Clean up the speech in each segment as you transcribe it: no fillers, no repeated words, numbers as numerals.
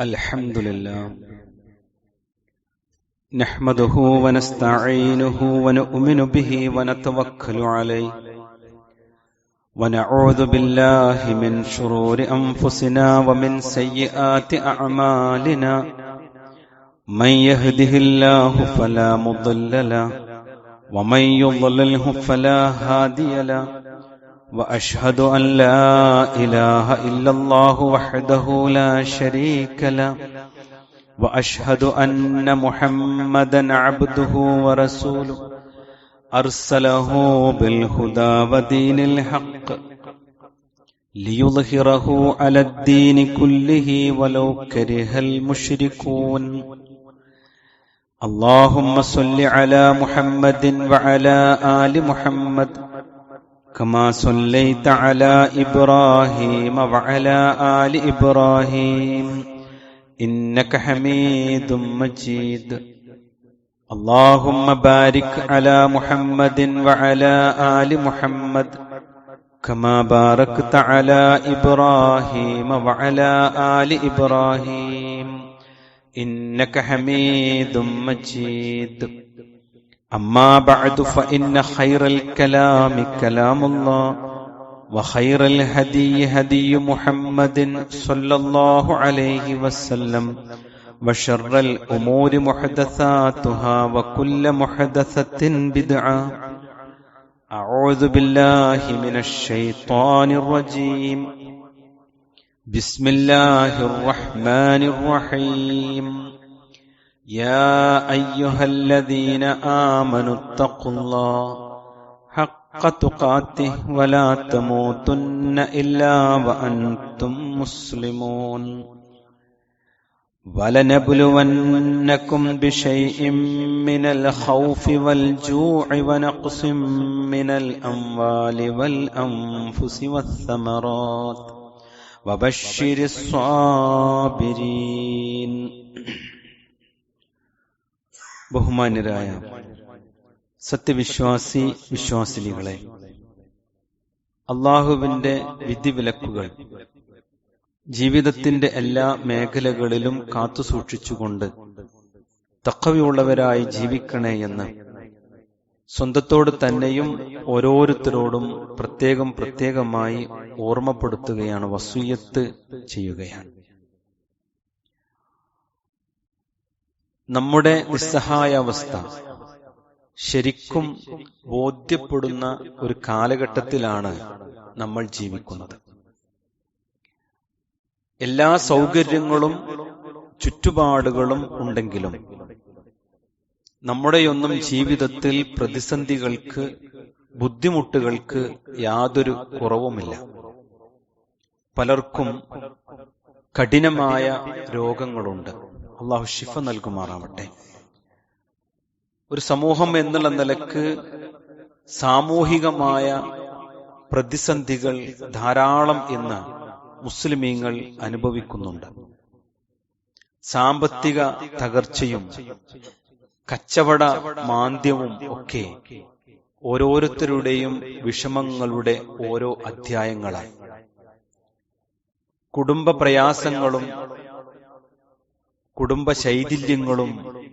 الحمد لله نحمده ونستعينه ونؤمن به ونتوكل عليه ونعوذ بالله من شرور أنفسنا ومن سيئات أعمالنا من يهده الله فلا مضل له ومن يضلله فلا هادي له وأشهد أن لا إله إلا الله وحده لا شريك له وأشهد أن محمدا عبده ورسوله أرسله بالهدى ودين الحق ليظهره على الدين كله ولو كره المشركون اللهم صل على محمد وعلى آل محمد كما صليت على إبراهيم وعلى آل إبراهيم إنك حميد مجيد اللهم بارك على محمد وعلى آل محمد كما باركت على إبراهيم وعلى آل إبراهيم إنك حميد مجيد أما بعد فإن خير الكلام كلام الله وخير الهدي هدي محمد صلى الله عليه وسلم وشر الأمور محدثاتها وكل محدثة بدعة أعوذ بالله من الشيطان الرجيم بسم الله الرحمن الرحيم يا أيها الذين آمنوا اتقوا الله حق تقاته ولا تموتن إلا وأنتم مسلمون ولنبلونكم بشيء من الخوف والجوع ونقص من الأموال والأنفس والثمرات وبشر الصابرين. ബഹുമാന്യരായ സത്യവിശ്വാസി വിശ്വാസിനികളെ, അള്ളാഹുവിന്റെ വിധിവിലക്കുകൾ ജീവിതത്തിന്റെ എല്ലാ മേഖലകളിലും കാത്തുസൂക്ഷിച്ചുകൊണ്ട് തഖ്വയുള്ളവരായി ജീവിക്കണേ എന്ന് സ്വന്തത്തോട് തന്നെയും ഓരോരുത്തരോടും പ്രത്യേകമായി ഓർമ്മപ്പെടുത്തുകയാണ്, വസിയ്യത്ത് ചെയ്യുകയാണ്. നമ്മുടെ നിസ്സഹായാവസ്ഥ ശരിക്കും ബോധ്യപ്പെടുന്ന ഒരു കാലഘട്ടത്തിലാണ് നമ്മൾ ജീവിക്കുന്നത്. എല്ലാ സൗകര്യങ്ങളും ചുറ്റുപാടുകളും ഉണ്ടെങ്കിലും നമ്മുടെയൊന്നും ജീവിതത്തിൽ പ്രതിസന്ധികൾക്ക്, ബുദ്ധിമുട്ടുകൾക്ക് യാതൊരു കുറവുമില്ല. പലർക്കും കഠിനമായ രോഗങ്ങളുണ്ട്. അള്ളാഹു ശിഫ നൽകുമാറാവട്ടെ. ഒരു സമൂഹം എന്നുള്ള നിലക്ക് സാമൂഹികമായ പ്രതിസന്ധികൾ ധാരാളം ഇന്ന് മുസ്ലിമീങ്ങൾ അനുഭവിക്കുന്നുണ്ട്. സാമ്പത്തിക തകർച്ചയും കച്ചവട മാന്ദ്യവും ഒക്കെ ഓരോരുത്തരുടെയും വിഷമങ്ങളുടെ ഓരോ അധ്യായങ്ങളായി. കുടുംബ പ്രയാസങ്ങളും കുടുംബ ശൈഥില്യങ്ങളും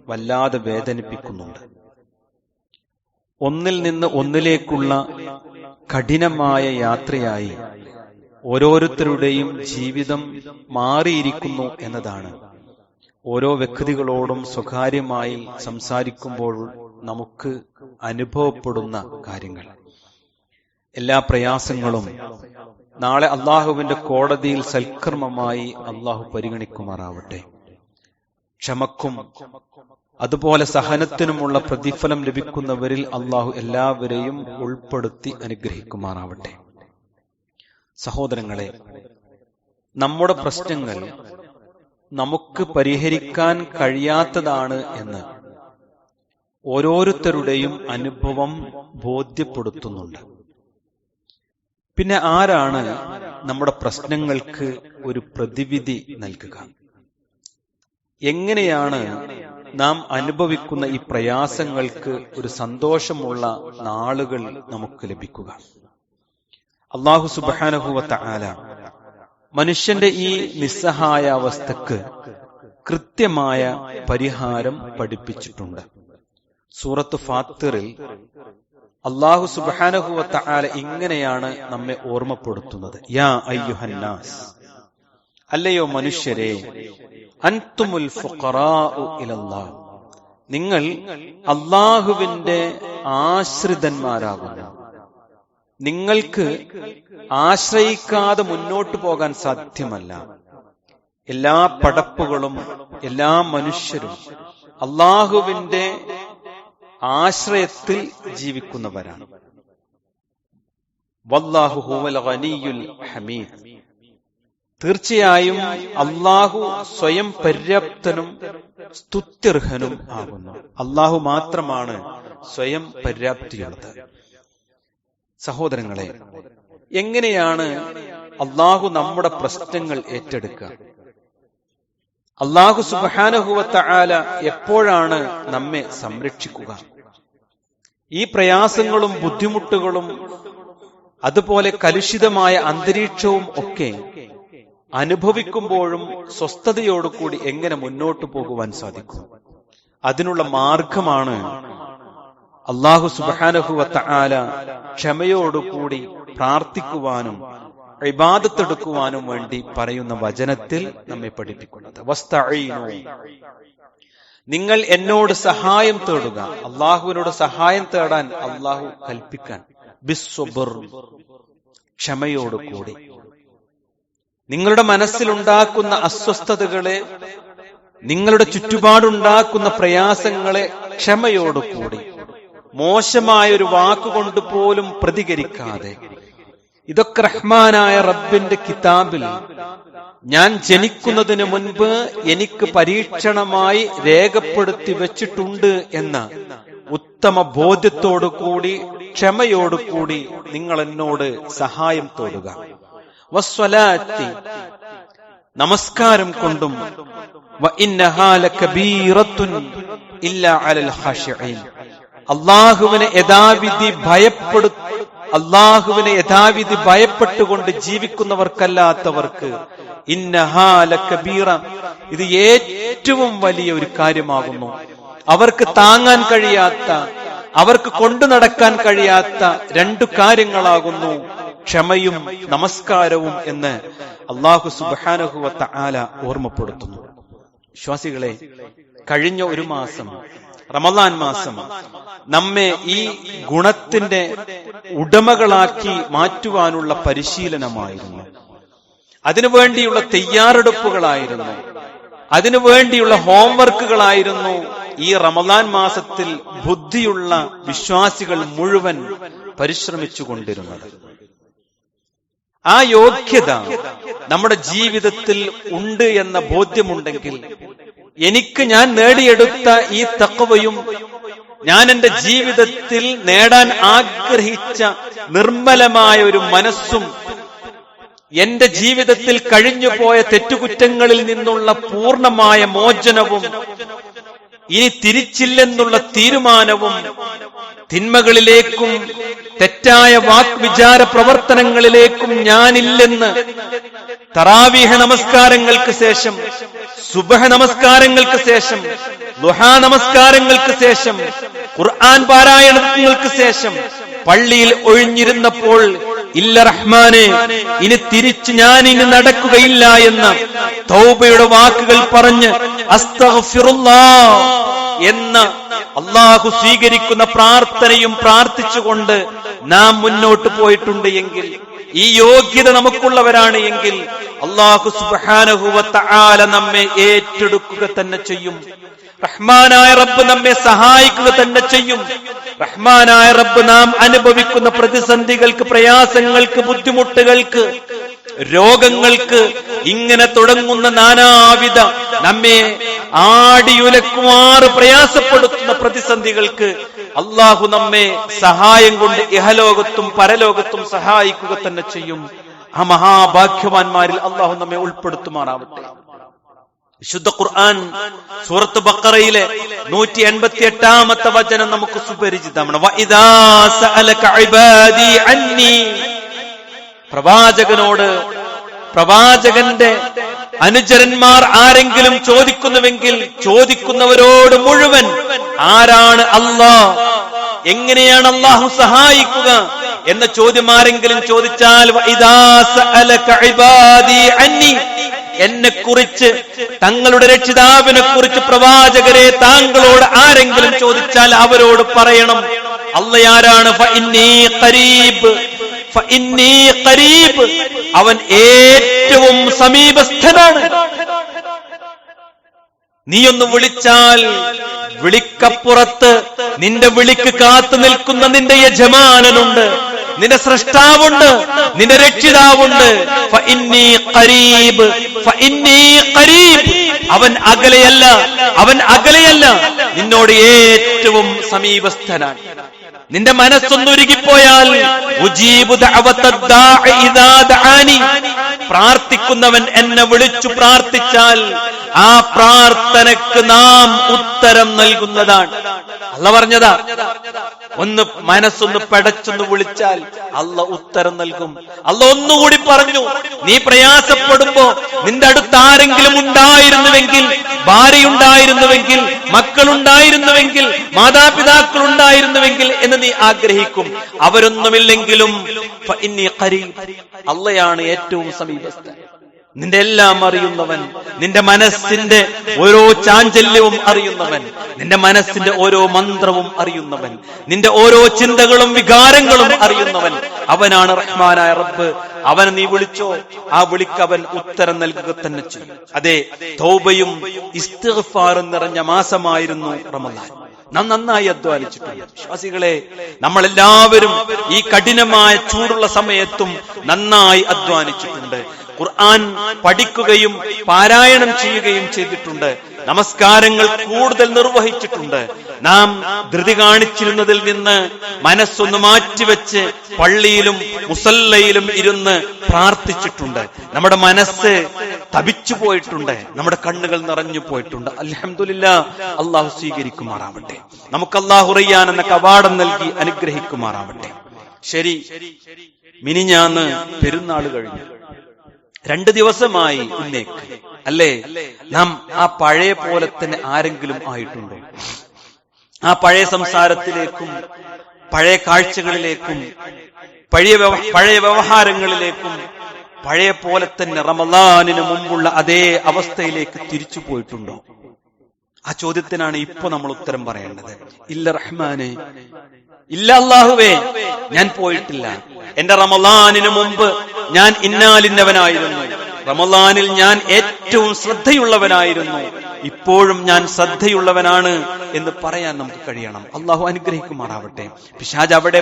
വല്ലാതെ വേദനിപ്പിക്കുന്നുണ്ട്. ഒന്നിൽ നിന്ന് ഒന്നിലേക്കുള്ള കഠിനമായ യാത്രയായി ഓരോരുത്തരുടെയും ജീവിതം മാറിയിരിക്കുന്നു എന്നതാണ് ഓരോ വ്യക്തികളോടും സ്വകാര്യമായി സംസാരിക്കുമ്പോൾ നമുക്ക് അനുഭവപ്പെടുന്ന കാര്യങ്ങൾ. എല്ലാ പ്രയാസങ്ങളും നാളെ അള്ളാഹുവിന്റെ കോടതിയിൽ സൽക്കർമ്മമായി അള്ളാഹു പരിഗണിക്കുമാറാവട്ടെ. ക്ഷമക്കും അതുപോലെ സഹനത്തിനുമുള്ള പ്രതിഫലം ലഭിക്കുന്നവരിൽ അള്ളാഹു എല്ലാവരെയും ഉൾപ്പെടുത്തി അനുഗ്രഹിക്കുമാറാവട്ടെ. സഹോദരങ്ങളെ, നമ്മുടെ പ്രശ്നങ്ങൾ നമുക്ക് പരിഹരിക്കാൻ കഴിയാത്തതാണ് എന്ന് ഓരോരുത്തരുടെയും അനുഭവം ബോധ്യപ്പെടുത്തുന്നുണ്ട്. പിന്നെ ആരാണ് നമ്മുടെ പ്രശ്നങ്ങൾക്ക് ഒരു പ്രതിവിധി നൽകുക? എങ്ങനെയാണ് നാം അനുഭവിക്കുന്ന ഈ പ്രയാസങ്ങൾക്ക് ഒരു സന്തോഷമുള്ള നാളുകൾ നമുക്ക് ലഭിക്കുക? അല്ലാഹു സുബ്ഹാനഹു വ തആല മനുഷ്യന്റെ ഈ നിസ്സഹായാവസ്ഥക്ക് കൃത്യമായ പരിഹാരം പഠിപ്പിച്ചിട്ടുണ്ട്. സൂറത്ത് ഫാത്തിറിൽ അല്ലാഹു സുബ്ഹാനഹു വ തആല ഇങ്ങനെയാണ് നമ്മെ ഓർമ്മപ്പെടുത്തുന്നത്. യാ അയ്യുഹന്നാസ്, അല്ലയോ മനുഷ്യരെ, അൻതുമുൽ ഫുഖറാഉ ഇലല്ലാഹ്, നിങ്ങൾ അല്ലാഹുവിന്റെ ആശ്രിതന്മാരാകുന്നു. നിങ്ങൾക്ക് ആശ്രയിക്കാതെ മുന്നോട്ടു പോകാൻ സാധ്യമല്ല. എല്ലാ പടപ്പുകളും എല്ലാ മനുഷ്യരും അല്ലാഹുവിന്റെ ആശ്രയത്തിൽ ജീവിക്കുന്നവരാണ്. വല്ലാഹു ഹുവൽ ഗനിയ്യുൽ ഹമീദ്, തീർച്ചയായും അല്ലാഹു സ്വയം പര്യാപ്തനും സ്തുത്യർഹനും ആകുന്നു. അല്ലാഹു മാത്രമാണ് സ്വയം പര്യാപ്തിയുള്ളത്. സഹോദരങ്ങളെ, എങ്ങനെയാണ് അല്ലാഹു നമ്മുടെ പ്രശ്നങ്ങൾ ഏറ്റെടുക്കുക? അല്ലാഹു സുബ്ഹാനഹു വ തആല എപ്പോഴാണ് നമ്മെ സംരക്ഷിക്കുക? ഈ പ്രയാസങ്ങളും ബുദ്ധിമുട്ടുകളും അതുപോലെ കലുഷിതമായ അന്തരീക്ഷവും ഒക്കെ അനുഭവിക്കുമ്പോഴും സ്വസ്ഥതയോടുകൂടി എങ്ങനെ മുന്നോട്ടു പോകുവാൻ സാധിക്കും? അതിനുള്ള മാർഗമാണ് അല്ലാഹു സുബ്ഹാനഹു വ തആല ക്ഷമയോടുകൂടി പ്രാർത്ഥിക്കുവാനും ഇബാദത്തെടുക്കുവാനും വേണ്ടി പറയുന്ന വചനത്തിൽ നമ്മെ പഠിപ്പിക്കുന്നത്. വസ്തഈനു, നിങ്ങൾ എന്നോട് സഹായം തേടുക. അള്ളാഹുവിനോട് സഹായം തേടാൻ അള്ളാഹു കൽപ്പിക്കാൻ. ബിസ്സുബ്ർ, ക്ഷമയോടുകൂടി. നിങ്ങളുടെ മനസ്സിലുണ്ടാക്കുന്ന അസ്വസ്ഥതകളെ, നിങ്ങളുടെ ചുറ്റുപാടുണ്ടാക്കുന്ന പ്രയാസങ്ങളെ ക്ഷമയോടുകൂടി, മോശമായൊരു വാക്കുകൊണ്ട് പോലും പ്രതികരിക്കാതെ, ഇതൊക്കെ റഹ്മാനായ റബ്ബിന്റെ കിതാബിൽ ഞാൻ ജനിക്കുന്നതിന് മുൻപ് എനിക്ക് പരീക്ഷണമായി രേഖപ്പെടുത്തി വെച്ചിട്ടുണ്ട് എന്ന ഉത്തമ ബോധ്യത്തോടുകൂടി ക്ഷമയോടുകൂടി നിങ്ങൾ എന്നോട് സഹായം തേടുക. വസ്വലാത്തി, നമസ്കാരം കൊണ്ടും, വ ഇന്നഹാ ലകബീറത്തുൻ ഇല്ലാ അലൽ ഖാശിഈൻ, അല്ലാഹുവിനെ യഥാവിധി ഭയപ്പെട്ടുകൊണ്ട് ജീവിക്കുന്നവർക്കല്ലാത്തവർക്ക് ഇന്നഹാ ലകബീറ, ഇത് ഏറ്റവും വലിയ ഒരു കാര്യമാകുന്നു. അവർക്ക് താങ്ങാൻ കഴിയാത്ത, അവർക്ക് കൊണ്ടു നടക്കാൻ കഴിയാത്ത രണ്ടു കാര്യങ്ങളാകുന്നു ക്ഷമയും നമസ്കാരവും എന്ന് അല്ലാഹു സുബ്ഹാനഹു വ തആല ഓർമ്മപ്പെടുത്തുന്നു. വിശ്വാസികളെ, കഴിഞ്ഞ ഒരു മാസം, റമദാൻ മാസം, നമ്മെ ഈ ഗുണത്തിന്റെ ഉടമകളാക്കി മാറ്റുവാനുള്ള പരിശീലനമായിരുന്നു. അതിനുവേണ്ടിയുള്ള തയ്യാറെടുപ്പുകളായിരുന്നു, അതിനുവേണ്ടിയുള്ള ഹോംവർക്കുകളായിരുന്നു ഈ റമദാൻ മാസത്തിൽ ബുദ്ധിയുള്ള വിശ്വാസികൾ മുഴുവൻ പരിശ്രമിച്ചുകൊണ്ടിരുന്നത്. ആ യോഗ്യത നമ്മുടെ ജീവിതത്തിൽ ഉണ്ട് എന്ന ബോധ്യമുണ്ടെങ്കിൽ, എനിക്ക് ഞാൻ നേടിയെടുത്ത ഈ തഖ്വയും ഞാൻ എന്റെ ജീവിതത്തിൽ നേടാൻ ആഗ്രഹിച്ച നിർമ്മലമായ ഒരു മനസ്സും എന്റെ ജീവിതത്തിൽ കഴിഞ്ഞുപോയ തെറ്റുകുറ്റങ്ങളിൽ നിന്നുള്ള പൂർണ്ണമായ മോചനവും ഇനി തിരിച്ചില്ലെന്നുള്ള തീരുമാനവും തിന്മകളിലേക്കും തെറ്റായ വാക്വിചാര പ്രവർത്തനങ്ങളിലേക്കും ഞാനില്ലെന്ന് തറാവീഹ് നമസ്കാരങ്ങൾക്ക് ശേഷം, സുബ്ഹ് നമസ്കാരങ്ങൾക്ക് ശേഷം, ദുഹാ നമസ്കാരങ്ങൾക്ക് ശേഷം, ഖുർആൻ പാരായണങ്ങൾക്ക് ശേഷം പള്ളിയിൽ ഒഴിഞ്ഞിരുന്നപ്പോൾ, ഇല്ല റഹ്മാനെ, ഇനി തിരിച്ച് ഞാനിനി നടക്കുകയില്ല എന്ന തൗബയുടെ വാക്കുകൾ പറഞ്ഞ് അസ്തഗ്ഫിറുല്ലാഹ് എന്ന അല്ലാഹു സ്വീകരിക്കുന്ന പ്രാർത്ഥനയും പ്രാർത്ഥിച്ചുകൊണ്ട് നാം മുന്നോട്ട് പോയിട്ടുണ്ട് എങ്കിൽ, ഈ യോഗ്യത നമുക്കുള്ളവരാണ് എങ്കിൽ, അല്ലാഹു സുബ്ഹാനഹു വ തആല നമ്മെ ഏറ്റെടുക്കുക തന്നെ ചെയ്യും. റഹ്മാനായ റബ്ബ് നമ്മെ സഹായിക്കുക തന്നെ ചെയ്യും. റഹ്മാനായ റബ്ബ് നാം അനുഭവിക്കുന്ന പ്രതിസന്ധികൾക്ക്, പ്രയാസങ്ങൾക്ക്, ബുദ്ധിമുട്ടുകൾക്ക്, രോഗങ്ങൾക്ക്, ഇങ്ങനെ തുടങ്ങുന്ന നാനാവിധ നമ്മെ ആടിയുലക്കുമാറ് പ്രയാസപ്പെടുത്തുന്ന പ്രതിസന്ധികൾക്ക് അല്ലാഹു നമ്മെ സഹായം കൊണ്ട് ഇഹലോകത്തും പരലോകത്തും സഹായിക്കുക തന്നെ ചെയ്യും. ആ മഹാഭാഗ്യവാന്മാരിൽ അല്ലാഹു നമ്മെ ഉൾപ്പെടുത്തുമാറാവട്ടെ. വിശുദ്ധ ഖുർആൻ സൂറത്ത് ബഖറയിലെ 188-ാമത്തെ വചനം നമുക്ക് സുപരിചിതമാണ്. വഇദാ സഅലക ഇബാദി അന്നി, പ്രവാചകനോട് പ്രവാചകന്റെ അനുചരന്മാർ ആരെങ്കിലും ചോദിക്കുന്നുവെങ്കിൽ ചോദിക്കുന്നവരോട് മുഴുവൻ ആരാണ് അല്ലാഹ്, എങ്ങനെയാണ് അല്ലാഹു സഹായിക്കുക എന്ന ചോദ്യം ആരെങ്കിലും ചോദിച്ചാൽ വഇദാ സഅലക ഇബാദി അന്നി, എന്നെ കുറിച്ച്, തങ്ങളുടെ രക്ഷിതാവിനെ കുറിച്ച് പ്രവാചകരെ താങ്കളോട് ആരെങ്കിലും ചോദിച്ചാൽ അവരോട് പറയണം അല്ലാഹ് ഫഇന്നീ ഖരീബ്, ഫഇന്നീ ഖരീബ്, അവൻ ഏറ്റവും സമീപസ്ഥനാണ്. നീയൊന്ന് വിളിച്ചാൽ വിളിക്കപ്പുറത്ത് നിന്റെ വിളിക്ക് കാത്തു നിൽക്കുന്ന നിന്റെ യജമാനനുണ്ട്, നിന്റെ സൃഷ്ടാവുണ്ട്, നിന്റെ രക്ഷിതാവുണ്ട്. ഫഇന്നീ ഖരീബ്, ഫഇന്നീ ഖരീബ്, അവൻ അകലെയല്ല, അവൻ അകലെയല്ല, നിന്നോട് ഏറ്റവും സമീപസ്ഥനാണ്. നിന്റെ മനസ്സൊന്നുരുകിപ്പോയാൽ ഉജീബു ദഅവത്തദ്ദാഇ ഇദാ ദഅാനി, പ്രാർത്ഥിക്കുന്നവൻ എന്നെ വിളിച്ചു പ്രാർത്ഥിച്ചാൽ ആ പ്രാർത്ഥനക്ക് നാം ഉത്തരം നൽകുന്നതാണ്. അല്ലാഹ് പറഞ്ഞതാ, ഒന്ന് മനസ്സൊന്ന് പെടച്ചൊന്ന് വിളിച്ചാൽ അല്ലാഹ് ഉത്തരം നൽകും. അല്ലാഹ് ഒന്നുകൂടി പറഞ്ഞു, നീ പ്രയാസപ്പെടുമ്പോ നിന്റെ അടുത്ത് ആരെങ്കിലും ഉണ്ടായിരുന്നുവെങ്കിൽ, ഭാര്യയുണ്ടായിരുന്നുവെങ്കിൽ, മക്കളുണ്ടായിരുന്നുവെങ്കിൽ, മാതാപിതാക്കൾ ഉണ്ടായിരുന്നുവെങ്കിൽ എന്ന് നീ ആഗ്രഹിക്കും. അവരൊന്നുമില്ലെങ്കിലും ഫഇന്നീ ഖരീബ്, അല്ലാഹയാണ് ഏറ്റവും സമീപസ്ഥൻ. നിന്റെ എല്ലാം അറിയുന്നവൻ, നിന്റെ മനസ്സിന്റെ ഓരോ ചാഞ്ചല്യവും അറിയുന്നവൻ, നിന്റെ മനസ്സിന്റെ ഓരോ മന്ത്രവും അറിയുന്നവൻ, നിന്റെ ഓരോ ചിന്തകളും വികാരങ്ങളും അറിയുന്നവൻ അവനാണ് റഹ്മാനായ റബ്ബ്. അവനെ നീ വിളിച്ചോ, ആ വിളിക്കവൻ ഉത്തരം നൽകുക തന്നെ ചെയ്യും. അതെ, തൗബയും ഇസ്തിഗ്ഫാറും നിറഞ്ഞ മാസമായിരുന്നു റമളാൻ. നാം നന്നായി അധ്വാനിച്ചിട്ടുണ്ട് വിശ്വാസികളെ. നമ്മളെല്ലാവരും ഈ കഠിനമായ ചൂടുള്ള സമയത്തും നന്നായി അധ്വാനിച്ചിട്ടുണ്ട്. ഖുർആൻ പഠിക്കുകയും പാരായണം ചെയ്യുകയും ചെയ്തിട്ടുണ്ട്. നമസ്കാരങ്ങൾ കൂടുതൽ നിർവഹിച്ചിട്ടുണ്ട്. നാം ധൃതി കാണിച്ചിരുന്നതിൽ നിന്ന് മനസ്സൊന്ന് മാറ്റിവെച്ച് പള്ളിയിലും മുസല്ലയിലും ഇരുന്ന് പ്രാർത്ഥിച്ചിട്ടുണ്ട്. നമ്മുടെ മനസ്സ് തപിച്ചു പോയിട്ടുണ്ട്, നമ്മുടെ കണ്ണുകൾ നിറഞ്ഞു പോയിട്ടുണ്ട്. അൽഹംദുലില്ലാഹ്, അള്ളാഹു സ്വീകരിക്കുമാറാവട്ടെ. നമുക്ക് അല്ലാഹു റയ്യാൻ എന്ന കവാടം നൽകി അനുഗ്രഹിക്കുമാറാവട്ടെ. ശരി, മിനിഞ്ഞാന്ന് പെരുന്നാൾ കഴിഞ്ഞു. 2 ദിവസമായി ഇന്നേക്ക്, അല്ലേ? നാം ആ പഴയ പോലെ തന്നെ ആരെങ്കിലും ആയിട്ടുണ്ടോ? ആ പഴയ സംസാരത്തിലേക്കും പഴയ കാഴ്ചകളിലേക്കും പഴയ വ്യവഹാരങ്ങളിലേക്കും പഴയ പോലെ തന്നെ റമളാനിന് മുമ്പുള്ള അതേ അവസ്ഥയിലേക്ക് തിരിച്ചു പോയിട്ടുണ്ടോ? ആ ചോദ്യത്തിനാണ് ഇപ്പൊ നമ്മൾ ഉത്തരം പറയേണ്ടത്. ഇല്ല റഹ്മാനെ, ഇല്ല അല്ലാഹുവേ, ഞാൻ പോയിട്ടില്ല. എന്റെ റമളാനിന് മുമ്പ് ഞാൻ ഇന്നാലിന്നവനായിരുന്നു, റമളാനിൽ ഞാൻ ഏറ്റവും ശ്രദ്ധയുള്ളവനായിരുന്നു, ഇപ്പോഴും ഞാൻ ശ്രദ്ധയുള്ളവനാണ് എന്ന് പറയാൻ നമുക്ക് കഴിയണം. അള്ളാഹു അനുഗ്രഹിക്കുമാറാവട്ടെ. പിശാച് അവിടെ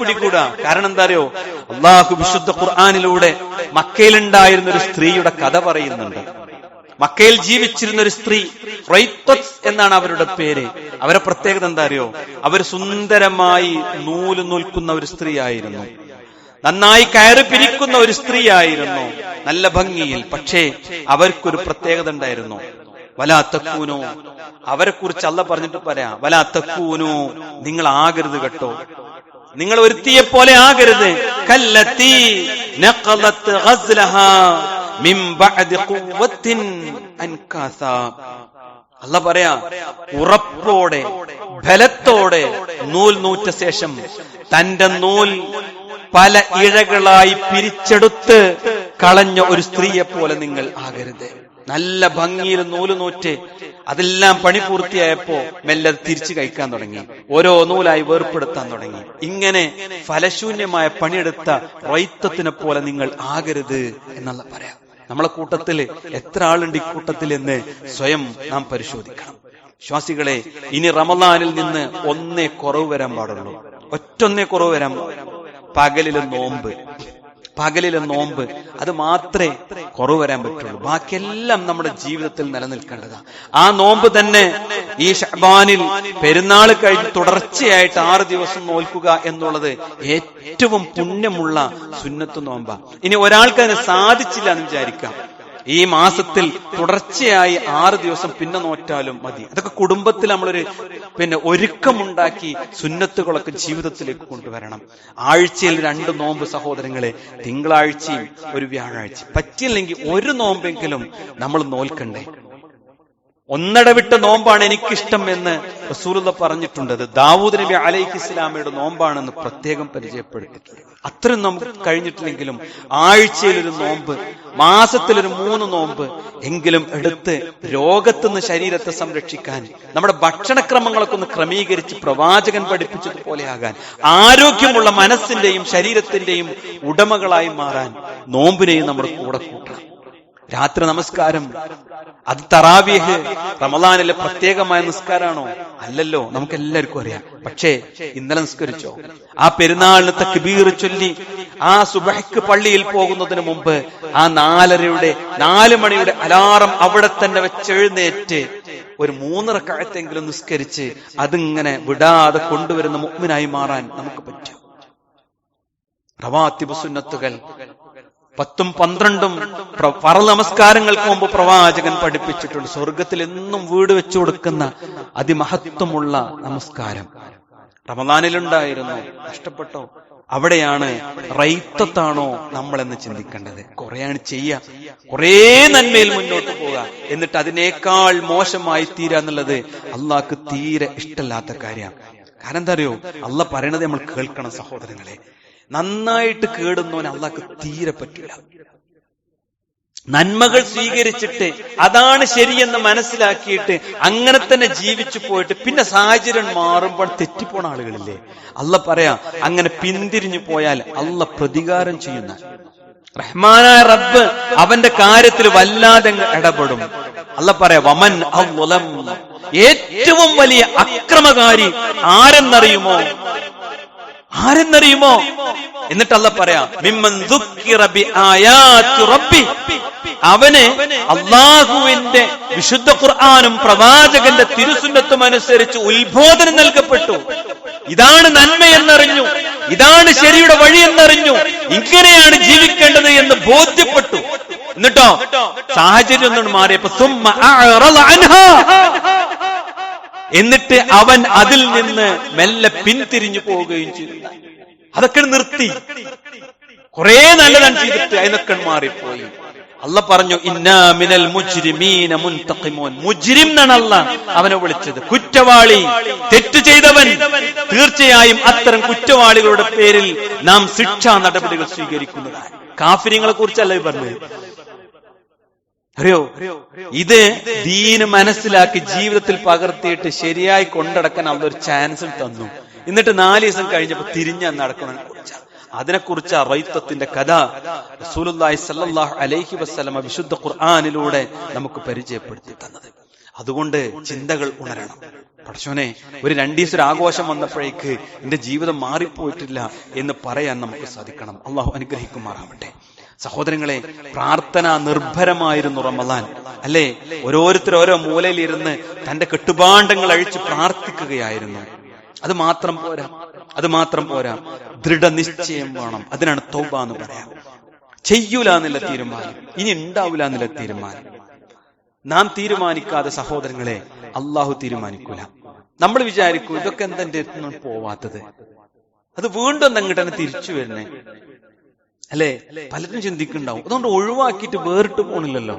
പിടികൂടാ. കാരണം എന്താ അറിയോ? അള്ളാഹു വിശുദ്ധ ഖുർആനിലൂടെ മക്കയിലുണ്ടായിരുന്ന ഒരു സ്ത്രീയുടെ കഥ പറയുന്നുണ്ട്. മക്കയിൽ ജീവിച്ചിരുന്ന ഒരു സ്ത്രീ, റൈത്തത്ത് എന്നാണ് അവരുടെ പേര്. അവരുടെ പ്രത്യേകത എന്താ അറിയോ? അവർ സുന്ദരമായി നൂല് നൂൽക്കുന്ന ഒരു സ്ത്രീ ആയിരുന്നു, നന്നായി കയറി പിരിക്കുന്ന ഒരു സ്ത്രീ ആയിരുന്നു, നല്ല ഭംഗിയിൽ. പക്ഷേ അവർക്കൊരു പ്രത്യേകത ഉണ്ടായിരുന്നു. വലാ തക്കൂനു, അവരെ കുറിച്ച് അല്ലാഹ് പറഞ്ഞിട്ട് പറയാം, വലാ തക്കൂനു, നിങ്ങൾ ആകരുത് കേട്ടോ, നിങ്ങൾ ഒരുത്തിയെ പോലെ ആകരുത്. കല്ലത്തി നഖലത് ഗസ്ലഹാ മിൻ ബഅദി ഖുവ്വത്തിൻ അൻകാസാ. അല്ലാഹ് പറയാ, ഉറപ്പോടെ ബലത്തോടെ നൂൽ നൂറ്റ ശേഷം തന്റെ നൂൽ പല ഇഴകളായി പിരിച്ചെടുത്ത് കളഞ്ഞ ഒരു സ്ത്രീയെ പോലെ നിങ്ങൾ ആകരുത്. നല്ല ഭംഗിയിൽ നൂല് നൂറ്റ് അതെല്ലാം പണി പൂർത്തിയായപ്പോ മെല്ലെ തിരിച്ചു കഴിക്കാൻ തുടങ്ങി, ഓരോ നൂലായി വേർപ്പെടുത്താൻ തുടങ്ങി. ഇങ്ങനെ ഫലശൂന്യമായ പണിയെടുത്ത റൈത്തത്തിനെ പോലെ നിങ്ങൾ ആകരുത് എന്നുള്ള പറയാം. നമ്മളെ കൂട്ടത്തില് എത്ര ആളുണ്ട് ഈ കൂട്ടത്തിൽ എന്ന് സ്വയം നാം പരിശോധിക്കണം. വിശ്വാസികളെ, ഇനി റമളാനിൽ നിന്ന് ഒന്നേ കുറവ് വരാൻ പാടുള്ളൂ, ഒറ്റൊന്നേ കുറവ് വരാൻ പാടുള്ളൂ. പകലിലെ നോമ്പ് അത് മാത്രമേ കുറവ് വരാൻ പറ്റുള്ളൂ. ബാക്കിയെല്ലാം നമ്മുടെ ജീവിതത്തിൽ നിലനിൽക്കേണ്ടതാണ്. ആ നോമ്പ് തന്നെ ഈ ശഅബാനിൽ പെരുന്നാൾ കഴിഞ്ഞ് തുടർച്ചയായിട്ട് 6 ദിവസം നോൽക്കുക എന്നുള്ളത് ഏറ്റവും പുണ്യമുള്ള സുന്നത്ത് നോമ്പാ. ഇനി ഒരാൾക്ക് അതിന് സാധിച്ചില്ല എന്ന് വിചാരിക്കാം, ഈ മാസത്തിൽ തുടർച്ചയായി 6 ദിവസം പിന്നെ നോറ്റാലും മതി. അതൊക്കെ കുടുംബത്തിൽ നമ്മളൊരു ഒരുക്കമുണ്ടാക്കി സുന്നത്തുകളൊക്കെ ജീവിതത്തിലേക്ക് കൊണ്ടുവരണം. ആഴ്ചയിൽ 2 നോമ്പ് സഹോദരങ്ങളെ, തിങ്കളാഴ്ചയും ഒരു വ്യാഴാഴ്ച. പറ്റില്ലെങ്കിൽ ഒരു നോമ്പെങ്കിലും നമ്മൾ നോൽക്കണ്ടേ. ഒന്നടവിട്ട നോമ്പാണ് എനിക്കിഷ്ടം എന്ന് റസൂലുള്ളാഹി പറഞ്ഞിട്ടുണ്ട്. അത് ദാവൂദ് നബി അലൈഹിസ്സലാമയുടെ നോമ്പാണെന്ന് പ്രത്യേകം പരിചയപ്പെടുത്തിയിട്ടുണ്ട്. അത്രയും നമുക്ക് കഴിഞ്ഞിട്ടില്ലെങ്കിലും ആഴ്ചയിലൊരു നോമ്പ്, മാസത്തിലൊരു 3 നോമ്പ് എങ്കിലും എടുത്ത് രോഗത്തുനിന്ന് ശരീരത്തെ സംരക്ഷിക്കാൻ, നമ്മുടെ ഭക്ഷണക്രമങ്ങളൊക്കെ ഒന്ന് ക്രമീകരിച്ച് പ്രവാചകൻ പഠിപ്പിച്ചതുപോലെയാകാൻ, ആരോഗ്യമുള്ള മനസ്സിന്റെയും ശരീരത്തിന്റെയും ഉടമകളായി മാറാൻ നോമ്പിനെയും നമ്മുടെ കൂടെ കൂട്ടണം. രാത്രി നമസ്കാരം അത് തറാവീഹ് റമളാനിലെ പ്രത്യേകമായ നിസ്കാരമാണോ? അല്ലല്ലോ, നമുക്ക് എല്ലാവർക്കും അറിയാം. പക്ഷേ ഇന്നലെ നിസ്കരിച്ചോ? ആ പെരുന്നാളിന് തക്ബീർ ചൊല്ലി ആ സുബഹിക്ക് പള്ളിയിൽ പോകുന്നതിന് മുമ്പ് ആ 4 മണിയുടെ അലാറം അവിടെ തന്നെ വെച്ചെഴുന്നേറ്റ് ഒരു 3 റക്അത്തെങ്കിലും നിസ്കരിച്ച് അതിങ്ങനെ വിടാതെ കൊണ്ടുവരുന്ന മുഅ്മിനായി മാറാൻ നമുക്ക് പറ്റും. റവാത്തിബ് സുന്നത്തുകൾ 10ഉം 12ഉം ഫർള് നമസ്കാരങ്ങൾക്ക് മുമ്പ് പ്രവാചകൻ പഠിപ്പിച്ചിട്ടുണ്ട്. സ്വർഗത്തിൽ എന്നും വീട് വെച്ചു കൊടുക്കുന്ന അതിമഹത്വമുള്ള നമസ്കാരം റമളാനിലുണ്ടായിരുന്നു. നഷ്ടപ്പെട്ടോ? അവിടെയാണ് റൈത്തത്താണോ നമ്മളെന്ന് ചിന്തിക്കേണ്ടത്. കുറെയാണ് ചെയ്യുക, കുറേ നന്മയിൽ മുന്നോട്ട് പോവുക, എന്നിട്ട് അതിനേക്കാൾ മോശമായി തീരാന്നുള്ളത് അള്ളാഹ്ക്ക് തീരെ ഇഷ്ടമില്ലാത്ത കാര്യമാണ്. കാരണം എന്താ അറിയോ? അള്ളാഹ് പറയണത് നമ്മൾ കേൾക്കണം സഹോദരങ്ങളെ. നന്നായിട്ട് കേടുന്നവന് അള്ളാഹ്ക്ക് തീരെ പറ്റില്ല. നന്മകൾ സ്വീകരിച്ചിട്ട് അതാണ് ശരിയെന്ന് മനസ്സിലാക്കിയിട്ട് അങ്ങനെ തന്നെ ജീവിച്ചു പോയിട്ട് പിന്നെ സാഹചര്യം മാറുമ്പോൾ തെറ്റിപ്പോണ ആളുകളില്ലേ? അള്ളാഹ് പറയാ, അങ്ങനെ പിന്തിരിഞ്ഞു പോയാൽ അള്ളാഹ് പ്രതികാരം ചെയ്യുന്ന റഹ്മാനായ റബ്ബ് അവന്റെ കാര്യത്തിൽ വല്ലാതെ ഇടപെടും. അള്ളാഹ് പറയാ, വമൻ അവ്ലം, ഏറ്റവും വലിയ അക്രമകാരി ആരെന്നറിയുമോ? എന്നിട്ട് അള്ളാഹ് പറയാ, മിമ്മൻ ദുക്കിറ ബിആയാതി റബ്ബി, അവന് അള്ളാഹുവിന്റെ വിശുദ്ധ ഖുർആനും പ്രവാചകന്റെ തിരുസുന്നത്തും അനുസരിച്ച് ഉത്ബോധനം നൽകപ്പെട്ടു. ഇതാണ് നന്മയെന്നറിഞ്ഞു, ഇതാണ് ശരിയുടെ വഴി എന്നറിഞ്ഞു, ഇങ്ങനെയാണ് ജീവിക്കേണ്ടത് എന്ന് ബോധ്യപ്പെട്ടു. എന്നിട്ടോ സാഹചര്യം ഒന്നും മാറിയപ്പോ സുമ്മ അഅറള അൻഹാ, എന്നിട്ട് അവൻ അതിൽ നിന്ന് മെല്ലെ പിന്തിരിഞ്ഞു പോവുകയും ചെയ്തു. അതൊക്കെ നിർത്തി. കുറെ നല്ലതാണ് ചെയ്തിട്ട് അതിനൊക്കെ മാറിപ്പോയി. അള്ളാഹ് പറഞ്ഞു, ഇന്നാ മിനൽ മുജ്രിമീന മുൻതഖിമൂൻ. മുജ്രിം എന്നാണ് അള്ളാഹ് അവനെ വിളിച്ചത്, കുറ്റവാളി, തെറ്റ് ചെയ്തവൻ. തീർച്ചയായും അത്തരം കുറ്റവാളികളുടെ പേരിൽ നാം ശിക്ഷാ നടപടികൾ സ്വീകരിക്കുന്നതാണ്. കാഫിര്യങ്ങളെ കുറിച്ചല്ല ഇത് പറഞ്ഞത്. അറിയോ, ഇത് ദീന് മനസ്സിലാക്കി ജീവിതത്തിൽ പകർത്തിയിട്ട് ശരിയായി കൊണ്ടടക്കാൻ അള്ളൊരു ചാൻസ് തന്നു. എന്നിട്ട് 4 ദിവസം കഴിഞ്ഞപ്പോ തിരിഞ്ഞ നടക്കണതിനെ കുറിച്ചാണ്. അതിനെക്കുറിച്ച് റൈത്തത്തിന്റെ കഥ റസൂലുള്ളാഹി സ്വല്ലല്ലാഹു അലൈഹി വസല്ലമ വിശുദ്ധ ഖുർആനിലൂടെ നമുക്ക് പരിചയപ്പെടുത്തി തന്നത്. അതുകൊണ്ട് ചിന്തകൾ ഉണരണം. പടച്ചോനെ, ഒരു 2 ദിവസം ഒരു ആഘോഷം വന്നപ്പോഴേക്ക് എന്റെ ജീവിതം മാറിപ്പോയിട്ടില്ല എന്ന് പറയാൻ നമുക്ക് സാധിക്കണം. അള്ളാഹു അനുഗ്രഹിക്കുമാറാവട്ടെ. സഹോദരങ്ങളെ, പ്രാർത്ഥന നിർഭരമായിരുന്നു റമളാൻ, അല്ലേ? ഓരോരുത്തർ ഓരോ മൂലയിലിരുന്ന് തന്റെ കെട്ടുപാണ്ടങ്ങൾ അഴിച്ച് പ്രാർത്ഥിക്കുകയായിരുന്നു. അത് മാത്രം പോരാ, ദൃഢനിശ്ചയം വേണം. അതിനാണ് തൗബ എന്ന് പറയാം. ചെയ്യൂല എന്നുള്ള തീരുമാനം, ഇനി ഉണ്ടാവൂല എന്നുള്ള തീരുമാനം. നാം തീരുമാനിക്കാതെ സഹോദരങ്ങളെ അള്ളാഹു തീരുമാനിക്കൂല. നമ്മൾ വിചാരിക്കൂ, ഇതൊക്കെ എന്തെന്റെ പോവാത്തത്, അത് വീണ്ടും അങ്ങോട്ട് തിരിച്ചു വരുന്നേ, അല്ലെ? പലരും ചിന്തിക്കുന്നുണ്ടാവും. അതുകൊണ്ട് ഒഴിവാക്കിയിട്ട് വേറിട്ട് പോണില്ലല്ലോ.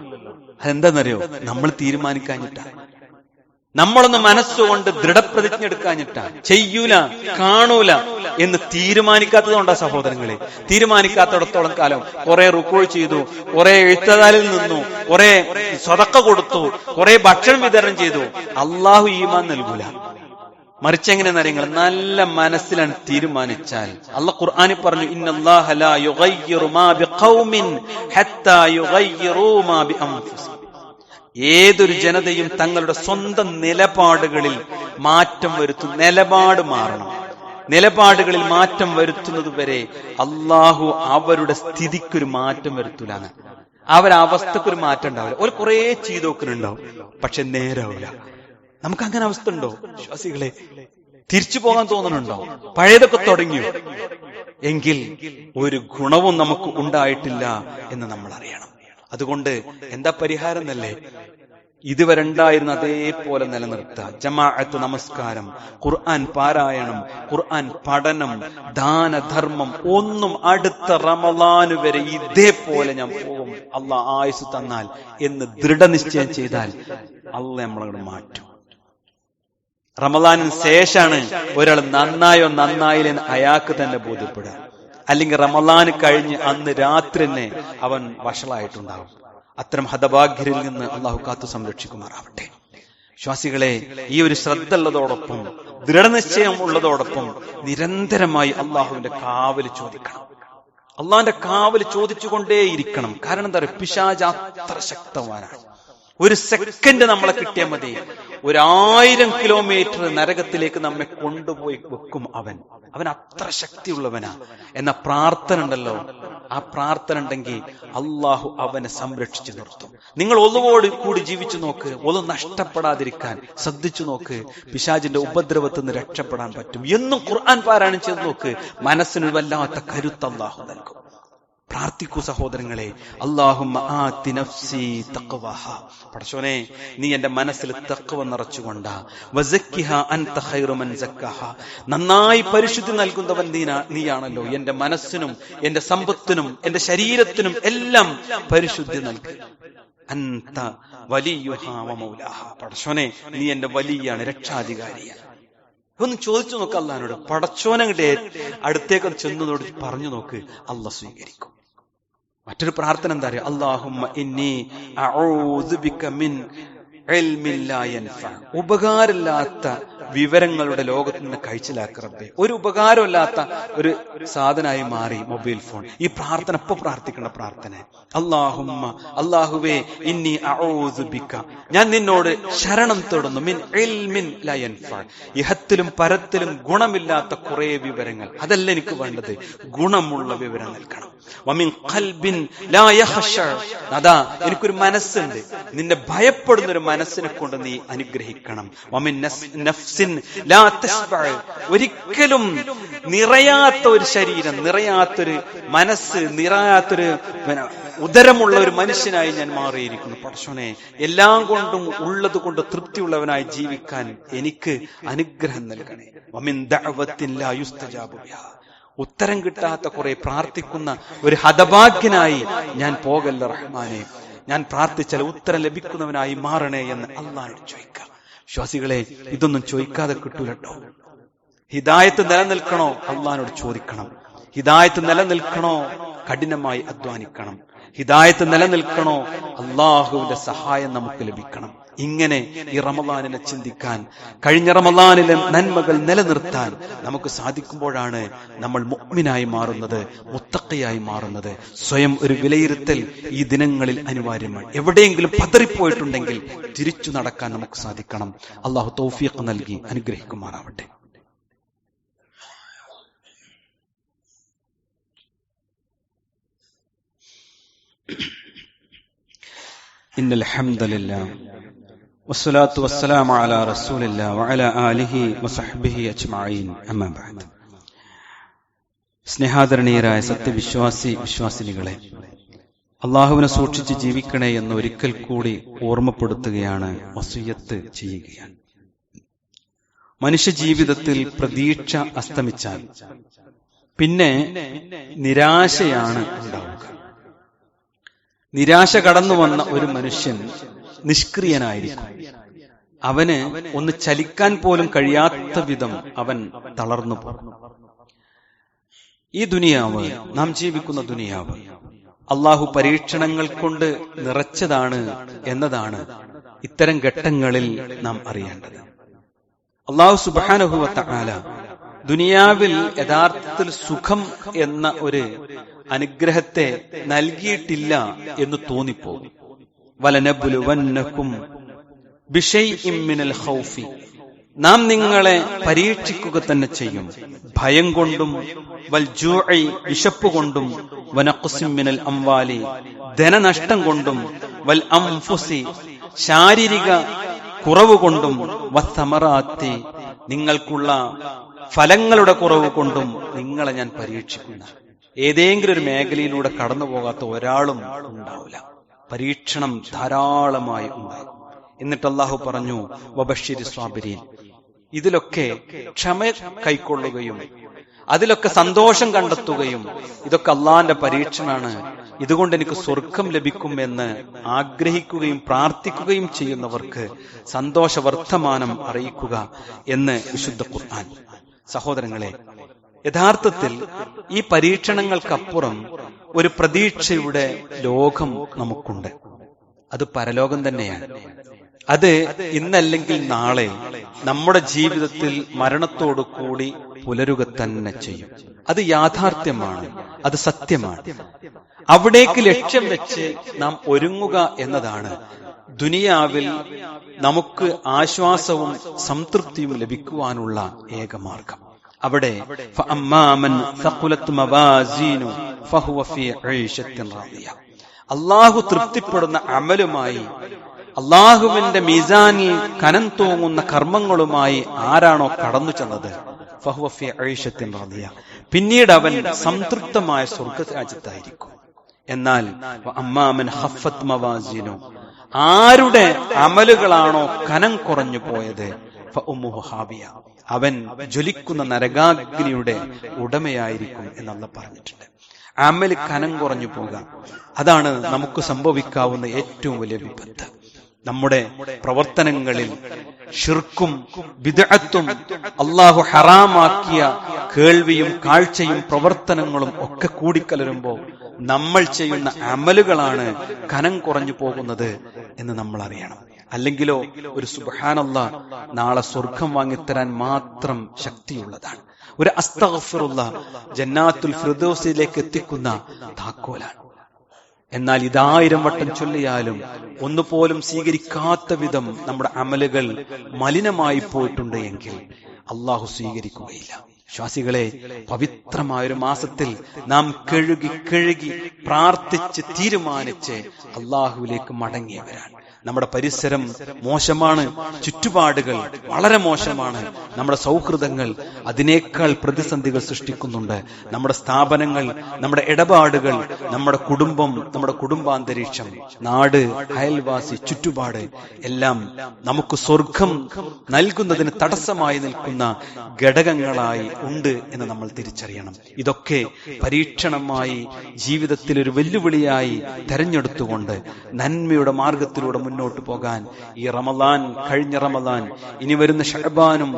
അതെന്താന്നറിയോ? നമ്മൾ തീരുമാനിക്കാഞ്ഞിട്ടാ. നമ്മളൊന്ന് മനസ്സുകൊണ്ട് ദൃഢപ്രതിജ്ഞ എടുക്കാഞ്ഞിട്ടാ. ചെയ്യൂല, കാണൂല എന്ന് തീരുമാനിക്കാത്തതുകൊണ്ടാ സഹോദരങ്ങളെ. തീരുമാനിക്കാത്തിടത്തോളം കാലം കുറെ റുക്കൂ ചെയ്തു, കുറെ എഴുത്തതാലിൽ നിന്നു, കുറെ സ്വതക്ക കൊടുത്തു, കുറെ ഭക്ഷണം വിതരണം ചെയ്തു, അള്ളാഹു ഈമാൻ നൽകൂല. മറിച്ചെങ്ങനെയെന്നറിയങ്ങൾ നല്ല മനസ്സിലാണ് തീരുമാനിച്ചാൽ. അള്ളാഹ് ഖുർആനിൽ പറഞ്ഞു, ഇന്നല്ലാഹ ലാ യുഗയ്യിറു മാ ബിഖൗമിൻ ഹത്താ യുഗയ്യിറൂ മാ ബിഅൻഫുസിഹിം. ഏതൊരു ജനതയും തങ്ങളുടെ സ്വന്തം നിലപാടുകളിൽ മാറ്റം വരുത്തും. നിലപാട് മാറണം. നിലപാടുകളിൽ മാറ്റം വരുത്തുന്നത് വരെ അള്ളാഹു അവരുടെ സ്ഥിതിക്കൊരു മാറ്റം വരുത്തൂലാണ്. അവരവസ്ഥക്കൊരു മാറ്റം ഉണ്ടാവില്ല. ഒരു കുറെ ചെയ്തോക്കുന്നുണ്ടാവും, പക്ഷെ നേരാവില്ല. നമുക്ക് അങ്ങനെ അവസ്ഥ ഉണ്ടോ വിശ്വാസികളെ? തിരിച്ചു പോകാൻ തോന്നുന്നുണ്ടോ? പഴയതൊക്കെ തുടങ്ങിയോ? എങ്കിൽ ഒരു ഗുണവും നമുക്ക് ഉണ്ടായിട്ടില്ല എന്ന് നമ്മൾ അറിയണം. അതുകൊണ്ട് എന്താ പരിഹാരം എന്നല്ലേ, ഇതുവരെ ഉണ്ടായിരുന്ന അതേപോലെ നിലനിർത്തുക. ജമാഅത്ത് നമസ്കാരം, ഖുർആൻ പാരായണം, ഖുർആൻ പഠനം, ദാനധർമ്മം ഒന്നും അടുത്ത റമളാൻ വരെ ഇതേപോലെ ഞാൻ പോകും, അള്ളാഹ് ആയുസ് തന്നാൽ എന്ന് ദൃഢനിശ്ചയം ചെയ്താൽ അള്ളാഹ് നമ്മളങ്ങോട്ട് മാറ്റും. റമളാനിന് ശേഷമാണ് ഒരാൾ നന്നായോ നന്നായില്ലെന്ന് അയാൾക്ക് തന്നെ ബോധ്യപ്പെടുക. അല്ലെങ്കിൽ റമളാന് കഴിഞ്ഞ് അന്ന് രാത്രി തന്നെ അവൻ വഷളായിട്ടുണ്ടാവും. അത്തരം ഹതഭാഗ്യരിൽ നിന്ന് അള്ളാഹു കാത്തു സംരക്ഷിക്കുമാറാവട്ടെ. വിശ്വാസികളെ, ഈ ഒരു ശ്രദ്ധ ഉള്ളതോടൊപ്പം ദൃഢനിശ്ചയം ഉള്ളതോടൊപ്പം നിരന്തരമായി അള്ളാഹുവിന്റെ കാവല് ചോദിക്കണം. അള്ളാഹിന്റെ കാവല് ചോദിച്ചുകൊണ്ടേയിരിക്കണം. കാരണം എന്താ പറയുക, പിശാച് അത്ര ശക്തവാനാണ്. ഒരു സെക്കൻഡ് നമ്മളെ കിട്ടിയാൽ മതി, 1000 കിലോമീറ്റർ നരകത്തിലേക്ക് നമ്മെ കൊണ്ടുപോയി വെക്കും. അവൻ അത്ര ശക്തിയുള്ളവനാ. എന്ന പ്രാർത്ഥന ഉണ്ടല്ലോ, ആ പ്രാർത്ഥന ഉണ്ടെങ്കിൽ അള്ളാഹു അവനെ സംരക്ഷിച്ചു നിർത്തും. നിങ്ങൾ ഒന്നുകൂടി കൂടി ജീവിച്ചു നോക്ക്, ഒന്നും നഷ്ടപ്പെടാതിരിക്കാൻ ശ്രദ്ധിച്ചു നോക്ക്. പിശാചിന്റെ ഉപദ്രവത്തിൽ നിന്ന് രക്ഷപ്പെടാൻ പറ്റും. എന്നും ഖുർആൻ പാരായണം ചെയ്ത് നോക്ക്, മനസ്സിന് വല്ലാത്ത കരുത്ത് അള്ളാഹു നൽകും. പ്രാർത്ഥിക്കൂ സഹോദരങ്ങളെ. അല്ലാഹുമ്മ ആതി നഫ്സി തഖ്വഹ, പടച്ചോനെ നീ എന്റെ മനസ്സിൽ തഖ്വ നിറച്ചുകൊണ്ടാ. വസക്കിഹ അൻത ഖൈറു മൻ സക്കഹ, നന്നായി പരിശുദ്ധി നൽകുന്നവൻ നീയാണല്ലോ. എന്റെ മനസ്സിനും എന്റെ സമ്പത്തിനും എന്റെ ശരീരത്തിനും എല്ലാം പരിശുദ്ധി നൽകി. അൻത വലിയുഹ വ മൗലാഹ, പടച്ചോനെ നീ എന്റെ വലിയാണ്, രക്ഷാധികാരിയാണ്. ഒന്ന് ചോദിച്ചു നോക്ക് അള്ളാഹിനോട്. പടച്ചോനങ്ങടെ അടുത്തേക്ക് ചെന്നതോട് പറഞ്ഞു നോക്ക്, അള്ളാഹ് സ്വീകരിക്കും. മറ്റൊരു പ്രാർത്ഥന എന്താ അറിയോ, അല്ലാഹുമ്മ ഇന്നി അഊദു ബിക മിൻ ഇൽമിൻ ലാ യൻഫ, ഉപകാരമില്ലാത്ത വിവരങ്ങളുടെ ലോകത്ത് നിന്ന് കഴിച്ചിലാക്ക റബ്ബേ. ഒരു ഉപകാരമില്ലാത്ത ഒരു സാധനമായി മാറി മൊബൈൽ ഫോൺ. ഈ പ്രാർത്ഥന ഇപ്പൊ പ്രാർത്ഥിക്കേണ്ട പ്രാർത്ഥന. അല്ലാഹുമ്മ, അല്ലാഹുവേ, ഇന്നി അഊദു ബിക, ഞാൻ നിന്നോട് ശരണം തേടുന്നു, മിൻ ഇൽമിൻ ലാ യൻഫ, ഇഹത്തിലും പരത്തിലും ഗുണമില്ലാത്ത കുറെ വിവരങ്ങൾ, അതല്ല എനിക്ക് വേണ്ടത്, ഗുണമുള്ള വിവരം നൽകണം. വമിൻ ഖൽബിൻ ലാ യഖ്ശ, അതാ എനിക്കൊരു മനസ്സുണ്ട്, നിന്നെ ഭയപ്പെടുന്ന ഒരു മനസ്സിനെ കൊണ്ട് നീ അനുഗ്രഹിക്കണം. വമിൻ നഫ്സിൻ ലാ തശ്ബഅ, ഒരിക്കലും നിറയാത്ത ഒരു ശരീരം, നിറയാത്തൊരു മനസ്സ്, നിറയാത്തൊരു ഉദരമുള്ള ഒരു മനുഷ്യനായി ഞാൻ മാറിയിരിക്കുന്നു. പടച്ചോനെ എല്ലാം കൊണ്ടും ഉള്ളത് കൊണ്ട് തൃപ്തിയുള്ളവനായി ജീവിക്കാൻ എനിക്ക് അനുഗ്രഹം നൽകണേ. വമിൻ ദഅവത്തിൻ ലാ യുസ്തജാബു ബിഹാ, ഉത്തരം കിട്ടാത്ത കുറെ പ്രാർത്ഥിക്കുന്ന ഒരു ഹതഭാഗ്യനായി ഞാൻ പോകല്ല റഹ്മാനെ. ഞാൻ പ്രാർത്ഥിച്ചാൽ ഉത്തരം ലഭിക്കുന്നവനായി മാറണേ എന്ന് അള്ളാഹുവോട് ചോദിക്കാം. വിശ്വാസികളെ, ഇതൊന്നും ചോദിക്കാതെ കിട്ടൂലട്ടോ. ഹിദായത്ത് നിലനിൽക്കണോ, അള്ളാഹിനോട് ചോദിക്കണം. ഹിദായത്ത് നിലനിൽക്കണോ, കഠിനമായി അധ്വാനിക്കണം. ഹിദായത്ത് നിലനിൽക്കണോ, അള്ളാഹുവിന്റെ സഹായം നമുക്ക് ലഭിക്കണം. ഇങ്ങനെ ഈ റമളാനിനെ ചിന്തിക്കാൻ, കഴിഞ്ഞ റമളാനിലെ നന്മകൾ നിലനിർത്താൻ നമുക്ക് സാധിക്കുമ്പോഴാണ് നമ്മൾ മുഅ്മിനായി മാറുന്നത്, മുത്തഖിയായി മാറുന്നത്. സ്വയം ഒരു വിലയിരുത്തൽ ഈ ദിനങ്ങളിൽ അനിവാര്യമാണ്. എവിടെയെങ്കിലും പതറിപ്പോയിട്ടുണ്ടെങ്കിൽ തിരിച്ചു നടക്കാൻ നമുക്ക് സാധിക്കണം. അള്ളാഹു തൗഫീഖ് നൽകി അനുഗ്രഹിക്കുമാറാവട്ടെ. ഇന്നൽ ഹംദലില്ലാഹ് വസ്സലാത്തു വസ്സലാമു അലാ റസൂലില്ലാഹി വഅലാ ആലിഹി വസഹ്ബിഹി അജ്മഈൻ, അമ്മാ ബഅദ്. സ്നേഹാദരണീയരായ വിശ്വാസിനികളെ, അള്ളാഹുവിനെ സൂക്ഷിച്ച് ജീവിക്കണേ എന്ന് ഒരിക്കൽ കൂടി ഓർമ്മപ്പെടുത്തുകയാണ്, വസിയ്യത്ത് ചെയ്യുകയാണ്. മനുഷ്യ ജീവിതത്തിൽ പ്രതീക്ഷ അസ്തമിച്ചാൽ പിന്നെ നിരാശയാണ് ഉണ്ടാവുക. നിരാശ കടന്നു വന്ന ഒരു മനുഷ്യൻ നിഷ്ക്രിയനായിരിക്കും. അവന് ഒന്ന് ചലിക്കാൻ പോലും കഴിയാത്ത വിധം അവൻ തളർന്നു പോകും. ഈ ദുനിയാവ്, നാം ജീവിക്കുന്ന ദുനിയാവ്, അള്ളാഹു പരീക്ഷണങ്ങൾ കൊണ്ട് നിറച്ചതാണ് എന്നതാണ് ഇത്തരം ഘട്ടങ്ങളിൽ നാം അറിയേണ്ടത്. അള്ളാഹു സുബ്ഹാനഹു വ തആല ദുനിയാവിൽ യഥാർത്ഥത്തിൽ സുഖം എന്ന ഒരു അനുഗ്രഹത്തെ നൽകിയിട്ടില്ല എന്ന് തോന്നിപ്പോകും. വലനബ്ലുവന്നകും ബിശൈഇൻ മിനൽ ഖൗഫി, നാം നിങ്ങളെ പരീക്ഷിക്കുക തന്നെ ചെയ്യും, ഭയം കൊണ്ടും, വൽ ജൂഇ, വിശപ്പ് കൊണ്ടും, വനഖ്സിൻ മിനൽ അംവാലി, ധനനഷ്ടം കൊണ്ടും, വൽ അൻഫുസി, ശാരീരിക കുറവ് കൊണ്ടും, വസ്സമറാത്തി, നിങ്ങൾക്കുള്ള ഫലങ്ങളുടെ കുറവ് കൊണ്ടും നിങ്ങളെ ഞാൻ പരീക്ഷിക്കുന്ന. ഏതെങ്കിലും ഒരു മേഖലയിലൂടെ കടന്നു പോകാത്ത ഒരാളും ഉണ്ടാവില്ല. പരീക്ഷണം ധാരാളമായി ഉണ്ടായി. എന്നിട്ട് അള്ളാഹു പറഞ്ഞു, വബശ്ശിരി സ്വാബിരീൻ, ഇതിലൊക്കെ ക്ഷമ കൈക്കൊള്ളുകയും അതിലൊക്കെ സന്തോഷം കണ്ടെത്തുകയും, ഇതൊക്കെ അള്ളാന്റെ പരീക്ഷണാണ്, ഇതുകൊണ്ട് എനിക്ക് സ്വർഗം ലഭിക്കും എന്ന് ആഗ്രഹിക്കുകയും പ്രാർത്ഥിക്കുകയും ചെയ്യുന്നവർക്ക് സന്തോഷ വർത്തമാനം അറിയിക്കുക എന്ന് വിശുദ്ധ ഖുർആൻ. സഹോദരങ്ങളെ, യഥാർത്ഥത്തിൽ ഈ പരീക്ഷണങ്ങൾക്കപ്പുറം ഒരു പ്രതീക്ഷയുടെ ലോകം നമുക്കുണ്ട്. അത് പരലോകം തന്നെയാണ്. അത് ഇന്നല്ലെങ്കിൽ നാളെ നമ്മുടെ ജീവിതത്തിൽ മരണത്തോടു കൂടി പുലരുക തന്നെ ചെയ്യും. അത് യാഥാർത്ഥ്യമാണ്, അത് സത്യമാണ്. അവിടേക്ക് ലക്ഷ്യം വെച്ച് നാം ഒരുങ്ങുക എന്നതാണ് ദുനിയാവിൽ നമുക്ക് ആശ്വാസവും സംതൃപ്തിയും ലഭിക്കുവാനുള്ള ഏകമാർഗം. അവിടെ അള്ളാഹു തൃപ്തിപ്പെടുന്ന അമലുമായി, അള്ളാഹുവിന്റെ മീസാനിൽ കനം തൂങ്ങുന്ന കർമ്മങ്ങളുമായി ആരാണോ കടന്നു ചെന്നത്, ഫഹുവ ഫീ ഐശത്തിൻ റാദിയ, പിന്നീട് അവൻ സംതൃപ്തമായ സ്വർഗരാജ്യത്തായിരിക്കും. എന്നാൽ അമ്മാമൻ ഖഫത്ത് മവാസിനു, ആരുടെ അമലുകളാണോ കനം കുറഞ്ഞു പോയത്, ഫഉമ്മുഹു ഹാവിയ, അവൻ ജ്വലിക്കുന്ന നരകാഗ്നിയുടെ ഉടമയായിരിക്കും എന്നല്ല പറഞ്ഞിട്ടുണ്ട്. അമൽ കനം കുറഞ്ഞു പോകുക, അതാണ് നമുക്ക് സംഭവിക്കാവുന്ന ഏറ്റവും വലിയ വിപത്ത്. നമ്മുടെ പ്രവർത്തനങ്ങളിൽ ഷിർക്കും ബിദ്അത്തും അള്ളാഹു ഹറാമാക്കിയ കേൾവിയും കാഴ്ചയും പ്രവർത്തനങ്ങളും ഒക്കെ കൂടിക്കലരുമ്പോൾ നമ്മൾ ചെയ്യുന്ന അമലുകളാണ് കനം കുറഞ്ഞു പോകുന്നത് എന്ന് നമ്മൾ അറിയണം. അല്ലെങ്കിലോ ഒരു സുബ്ഹാനല്ലാഹ് നാളെ സ്വർഗം വാങ്ങിത്തരാൻ മാത്രം ശക്തിയുള്ളതാണ്. ഒരു അസ്തഗ്ഫിറുല്ലാഹ് ജന്നാത്തുൽ ഫിർദൗസിലേക്ക് എത്തിക്കുന്ന താക്കോലാണ്. എന്നാൽ 1000 വട്ടം ചൊല്ലിയാലും ഒന്നുപോലും സ്വീകരിക്കാത്ത വിധം നമ്മുടെ അമലുകൾ മലിനമായി പോയിട്ടുണ്ട് എങ്കിൽ അള്ളാഹു സ്വീകരിക്കുകയില്ല. വിശ്വാസികളെ, പവിത്രമായൊരു മാസത്തിൽ നാം കഴുകി പ്രാർത്ഥിച്ച് തീരുമാനിച്ച് അള്ളാഹുവിലേക്ക് മടങ്ങിയവരാണ്. നമ്മുടെ പരിസരം മോശമാണ്, ചുറ്റുപാടുകൾ വളരെ മോശമാണ്, നമ്മുടെ സൗഹൃദങ്ങൾ അതിനേക്കാൾ പ്രതിസന്ധികൾ സൃഷ്ടിക്കുന്നുണ്ട്. നമ്മുടെ സ്ഥാപനങ്ങൾ, നമ്മുടെ ഇടപാടുകൾ, നമ്മുടെ കുടുംബം, നമ്മുടെ കുടുംബാന്തരീക്ഷം, നാട്, അയൽവാസി, ചുറ്റുപാട് എല്ലാം നമുക്ക് സ്വർഗം നൽകുന്നതിന് തടസ്സമായി നിൽക്കുന്ന ഘടകങ്ങളായി ഉണ്ട് എന്ന് നമ്മൾ തിരിച്ചറിയണം. ഇതൊക്കെ പരീക്ഷണമായി ജീവിതത്തിൽ ഒരു വെല്ലുവിളിയായി തെരഞ്ഞെടുത്തുകൊണ്ട് നന്മയുടെ മാർഗത്തിലൂടെ മുന്നോട്ട് പോകാൻ ഈ റമളാൻ, കഴിഞ്ഞ റമളാൻ, ഇനി വരുന്ന ശഅബാനും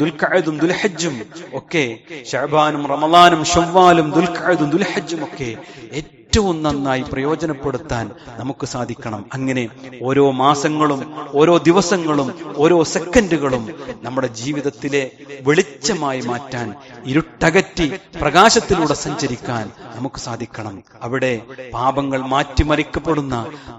ദുൽഖഅദും ദുൽഹജ്ജും ഒക്കെ, ശഅബാനും റമളാനും ശവ്വാലും ദുൽഖഅദും ദുൽഹജ്ജും ഒക്കെ ഏറ്റവും നന്നായി പ്രയോജനപ്പെടുത്താൻ നമുക്ക് സാധിക്കണം. അങ്ങനെ ഓരോ മാസങ്ങളും ഓരോ ദിവസങ്ങളും ഓരോ സെക്കൻഡുകളും നമ്മുടെ ജീവിതത്തിലെ വെളിച്ചമായി മാറ്റാൻ, ഇരുട്ടകറ്റി പ്രകാശത്തിലൂടെ സഞ്ചരിക്കാൻ നമുക്ക് സാധിക്കണം. അവിടെ പാപങ്ങൾ മാറ്റിമറിക്കപ്പെടുന്ന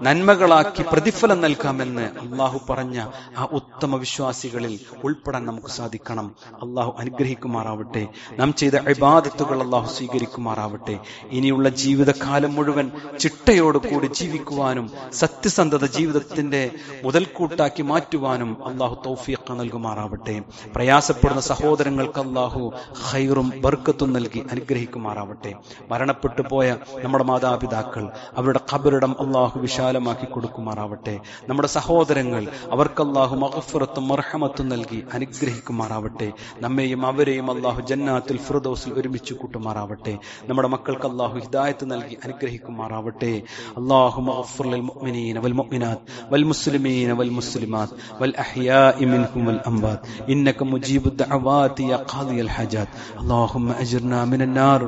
നന്മകളാക്കി പ്രതിഫലം നൽകാമെന്ന് അള്ളാഹു പറഞ്ഞ ആ ഉത്തമ വിശ്വാസികളിൽ ഉൾപ്പെടാൻ നമുക്ക് സാധിക്കണം. അള്ളാഹു അനുഗ്രഹിക്കുമാറാവട്ടെ. നാം ചെയ്ത ഇബാദത്തുകൾ അള്ളാഹു സ്വീകരിക്കുമാറാവട്ടെ. ഇനിയുള്ള ജീവിതകാലം മുഴുവൻ ചിട്ടയോട് കൂടി ജീവിക്കുവാനും സത്യസന്ധത ജീവിതത്തിന്റെ മുതൽക്കൂട്ടാക്കി മാറ്റുവാനും അള്ളാഹു തൗഫീഖ് നൽകുമാറാവട്ടെ. പ്രയാസപ്പെടുന്ന സഹോദരങ്ങൾക്ക് അള്ളാഹു ഖൈറും ബർക്കത്തും നൽകി അനുഗ്രഹിക്കുമാറാവട്ടെ. മരണപ്പെട്ടു പോയ നമ്മുടെ മാതാപിതാക്കൾ, അവരുടെ ഖബറിടം അള്ളാഹു വിശാലമാക്കി കൊടുക്കുമാറാവട്ടെ. നമ്മുടെ സഹോദരങ്ങൾ, അവർക്ക് അള്ളാഹു മഗ്ഫിറത്തും മർഹമത്തും നൽകി അനുഗ്രഹിക്കുമാറാവട്ടെ. നമ്മെയും അവരെയും അള്ളാഹു ജന്നാത്തുൽ ഫിർദൗസിൽ ഒരുമിച്ച് കൂട്ടുമാറാവട്ടെ. നമ്മുടെ മക്കൾക്ക് അള്ളാഹു ഹിദായത്ത് നൽകി അനുഗ്രഹിക്കുമാറാവട്ടെ. അല്ലാഹുമ്മ ഗഫിർ ലിൽ മുഅ്മിനീന വൽ മുഅ്മിനാത്ത് വൽ മുസ്ലിമീന വൽ മുസ്ലിമാത്ത് വൽ അഹ്യാഇ മിൻഹും വൽ അംവാത് ഇന്നക മുജീബുദ് ദഅവാതി യാ ഖാദിയൽ ഹജാത്ത്. അല്ലാഹുമ്മ അജിർനാ മിനൻ നാർ,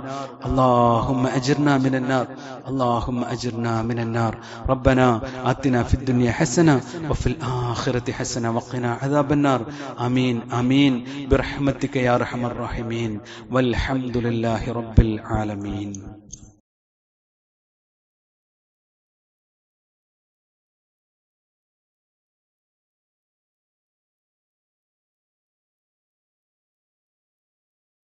അല്ലാഹുമ്മ അജിർനാ മിനൻ നാർ, അല്ലാഹുമ്മ അജിർനാ മിനൻ നാർ. റബ്ബനാ ആതിനാ ഫിദ് ദുനിയ ഹസന വഫിൽ ആഖിറതി ഹസന വഖിനാ അദാബൻ നാർ. ആമീൻ ആമീൻ ബിറഹ്മതിക യാ അർഹമർ റഹീമീൻ. വൽഹംദുലില്ലാഹി റബ്ബിൽ ആലമീൻ.